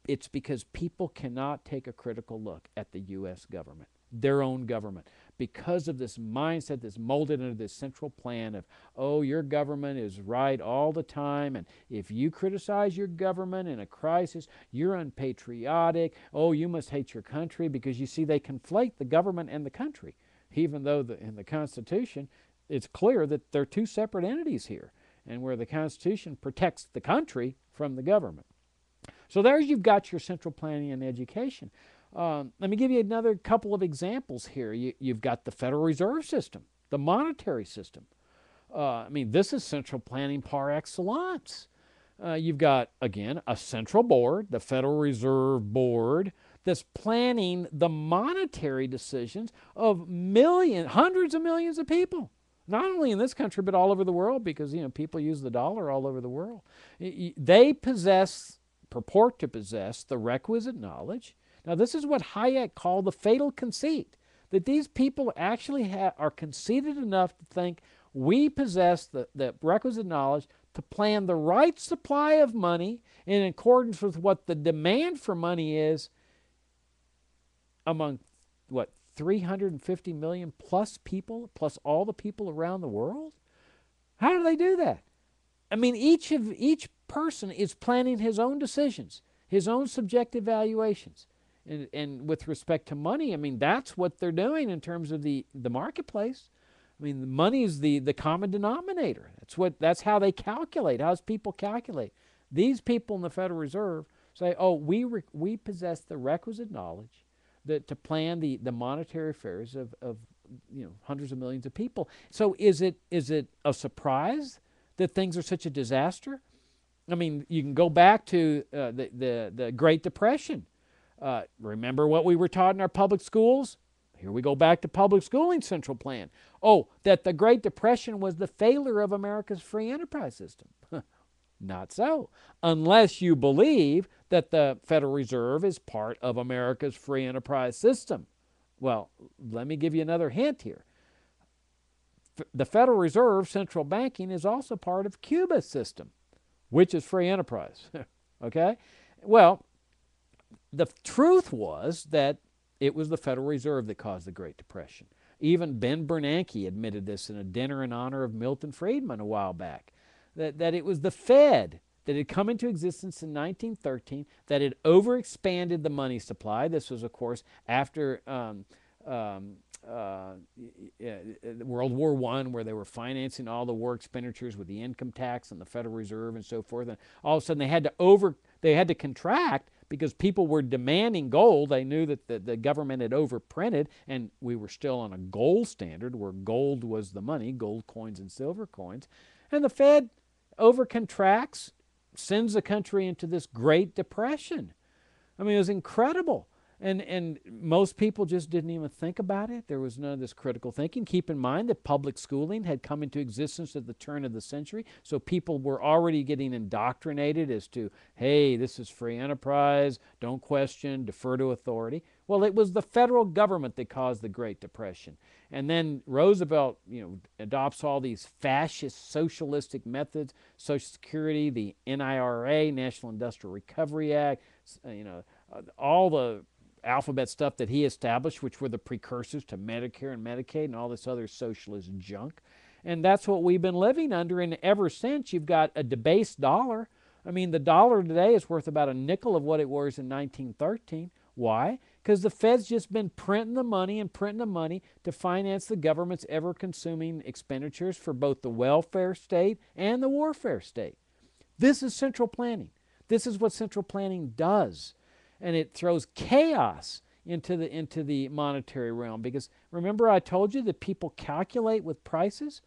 It's because people cannot take a critical look at the U.S. government, their own government, because of this mindset that's molded into this central plan of, oh, your government is right all the time, and if you criticize your government in a crisis, you're unpatriotic. Oh, you must hate your country, because you see, they conflate the government and the country, even though in the Constitution it's clear that they're two separate entities here, and where the Constitution protects the country from the government. So there you've got your central planning and education. Let me give you another couple of examples here. You've got the Federal Reserve System, the monetary system. This is central planning par excellence. You've got, again, a central board, the Federal Reserve Board, that's planning the monetary decisions of hundreds of millions of people. Not only in this country, but all over the world, because people use the dollar all over the world. They purport to possess the requisite knowledge. Now, this is what Hayek called the fatal conceit, that these people actually are conceited enough to think we possess the requisite knowledge to plan the right supply of money in accordance with what the demand for money is among, 350 million plus people, plus all the people around the world? How do they do that? Each person is planning his own decisions, his own subjective valuations. And with respect to money, that's what they're doing in terms of the marketplace. The money is the common denominator. That's how they calculate. How people calculate. These people in the Federal Reserve say, oh, we possess the requisite knowledge to plan the monetary affairs of hundreds of millions of people. So is it a surprise that things are such a disaster? You can go back to the Great Depression. Remember what we were taught in our public schools? Here we go back to public schooling central plan. Oh, that the Great Depression was the failure of America's free enterprise system. Not so, unless you believe that the Federal Reserve is part of America's free enterprise system. Well, let me give you another hint here. The Federal Reserve central banking is also part of Cuba's system, which is free enterprise. Okay? Well, the truth was that it was the Federal Reserve that caused the Great Depression. Even Ben Bernanke admitted this in a dinner in honor of Milton Friedman a while back, that it was the Fed that had come into existence in 1913, that had overexpanded the money supply. This was, of course, after World War I, where they were financing all the war expenditures with the income tax and the Federal Reserve and so forth. And all of a sudden they had to contract because people were demanding gold. They knew that the government had overprinted, and we were still on a gold standard where gold was the money, gold coins and silver coins. And the Fed overcontracts, sends the country into this Great Depression. It was incredible. And most people just didn't even think about it. There was none of this critical thinking. Keep in mind that public schooling had come into existence at the turn of the century, so people were already getting indoctrinated as to, hey, this is free enterprise, don't question, defer to authority. Well, it was the federal government that caused the Great Depression. And then Roosevelt, adopts all these fascist socialistic methods, Social Security, the NIRA, National Industrial Recovery Act, all the alphabet stuff that he established, which were the precursors to Medicare and Medicaid and all this other socialist junk. And that's what we've been living under. And ever since, you've got a debased dollar. The dollar today is worth about a nickel of what it was in 1913. Why? Because the Fed's just been printing the money to finance the government's ever-consuming expenditures for both the welfare state and the warfare state. This is central planning. This is what central planning does. And it throws chaos into the monetary realm. Because remember I told you that people calculate with prices?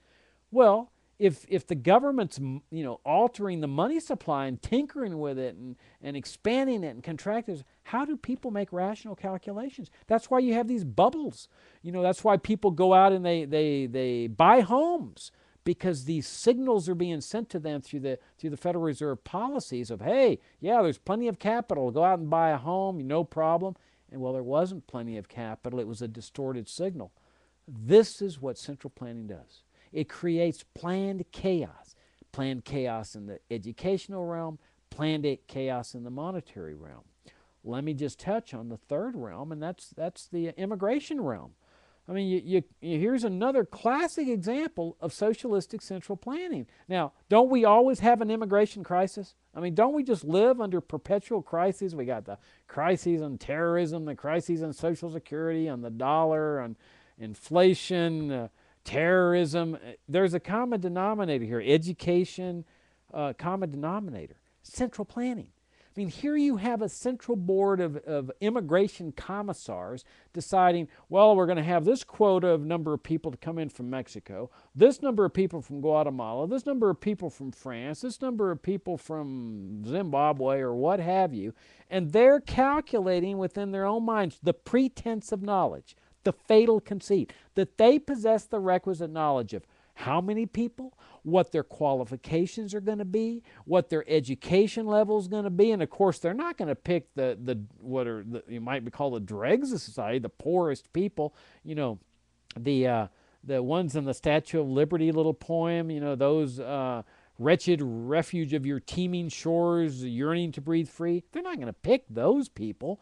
Well, if the government's altering the money supply and tinkering with it and expanding it and contracting it, how do people make rational calculations? That's why you have these bubbles. That's why people go out and they buy homes, because these signals are being sent to them through the Federal Reserve policies of, hey, yeah, there's plenty of capital, go out and buy a home, no problem. And well, there wasn't plenty of capital, it was a distorted signal. This is what central planning does. It creates planned chaos in the educational realm, planned chaos in the monetary realm. Let me just touch on the third realm, and that's the immigration realm. I mean, here's another classic example of socialistic central planning. Now, don't we always have an immigration crisis? I mean, don't we just live under perpetual crises? We got the crises on terrorism, the crises on Social Security, on the dollar, on inflation, terrorism. There's a common denominator here. Education, common denominator. Central planning. I mean, here you have a central board of immigration commissars deciding, well, we're going to have this quota of number of people to come in from Mexico, this number of people from Guatemala, this number of people from France, this number of people from Zimbabwe, or what have you. And they're calculating within their own minds the pretense of knowledge, the fatal conceit, that they possess the requisite knowledge of how many people, what their qualifications are going to be, what their education level is going to be. And of course, they're not going to pick you might be called the dregs of society, the poorest people, the ones in the Statue of Liberty little poem, those wretched refuge of your teeming shores, yearning to breathe free. They're not going to pick those people.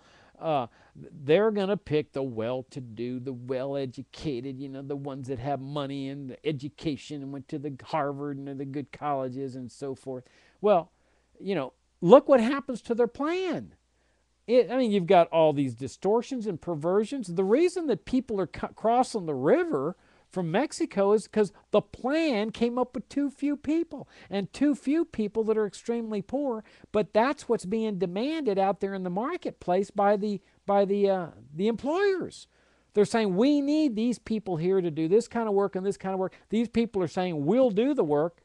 They're going to pick the well-to-do, the well-educated, the ones that have money and education and went to the Harvard and the good colleges and so forth. Well, look what happens to their plan. You've got all these distortions and perversions. The reason that people are crossing the river from Mexico is because the plan came up with too few people, and too few people that are extremely poor. But that's what's being demanded out there in the marketplace by the employers. They're saying, we need these people here to do this kind of work and this kind of work. These people are saying, we'll do the work,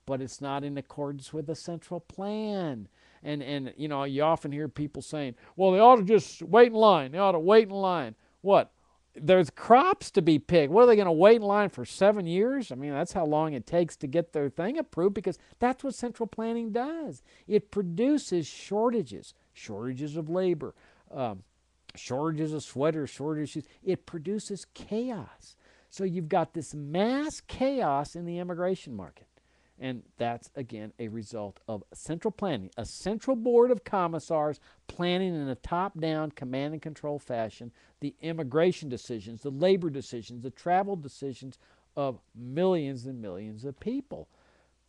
but it's not in accordance with the central plan. And you often hear people saying, well, they ought to just wait in line. They ought to wait in line. What? There's crops to be picked. What, are they going to wait in line for 7 years? That's how long it takes to get their thing approved, because that's what central planning does. It produces shortages of labor, shortages of sweaters, shortages. It produces chaos. So you've got this mass chaos in the immigration market. And that's, again, a result of central planning, a central board of commissars planning in a top-down command and control fashion the immigration decisions, the labor decisions, the travel decisions of millions and millions of people.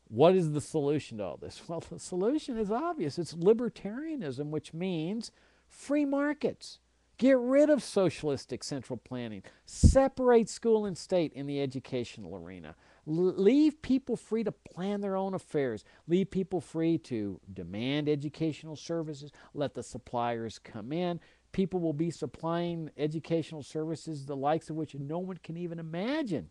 What is the solution to all this? Well, the solution is obvious. It's libertarianism, which means free markets. Get rid of socialistic central planning. Separate school and state in the educational arena. Leave people free to plan their own affairs. Leave people free to demand educational services. Let the suppliers come in. People will be supplying educational services the likes of which no one can even imagine.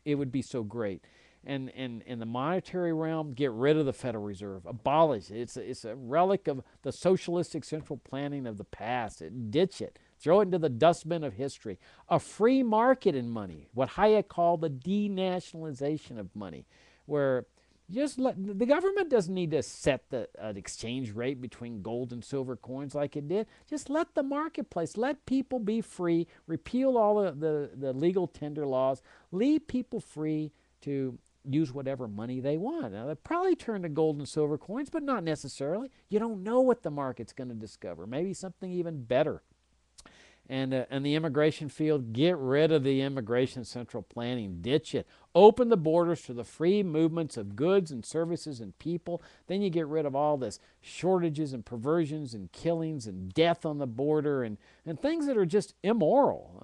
It would be so great. And in the monetary realm, get rid of the Federal Reserve. Abolish it. It's a relic of the socialistic central planning of the past. Ditch it. Throw it into the dustbin of history. A free market in money, what Hayek called the denationalization of money, where the government doesn't need to set an exchange rate between gold and silver coins like it did. Just let the marketplace, let people be free, repeal all the legal tender laws, leave people free to use whatever money they want. Now, they'll probably turn to gold and silver coins, but not necessarily. You don't know what the market's going to discover. Maybe something even better. And the immigration field, get rid of the immigration central planning. Ditch it. Open the borders to the free movements of goods and services and people. Then you get rid of all this shortages and perversions and killings and death on the border and things that are just immoral.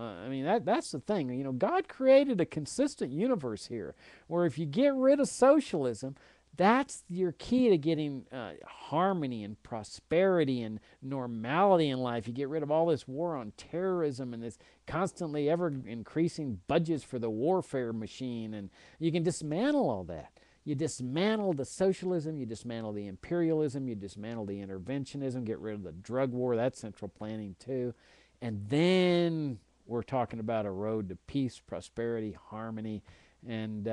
That's the thing. God created a consistent universe here where if you get rid of socialism, That's your key to getting harmony and prosperity and normality in life. You get rid of all this war on terrorism and this constantly ever increasing budgets for the warfare machine, and you can dismantle all that. You dismantle the socialism, you dismantle the imperialism, you dismantle the interventionism, get rid of the drug war, that's central planning too. And then we're talking about a road to peace, prosperity, harmony, and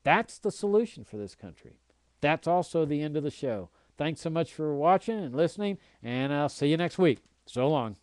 that's the solution for this country. That's also the end of the show. Thanks so much for watching and listening, and I'll see you next week. So long.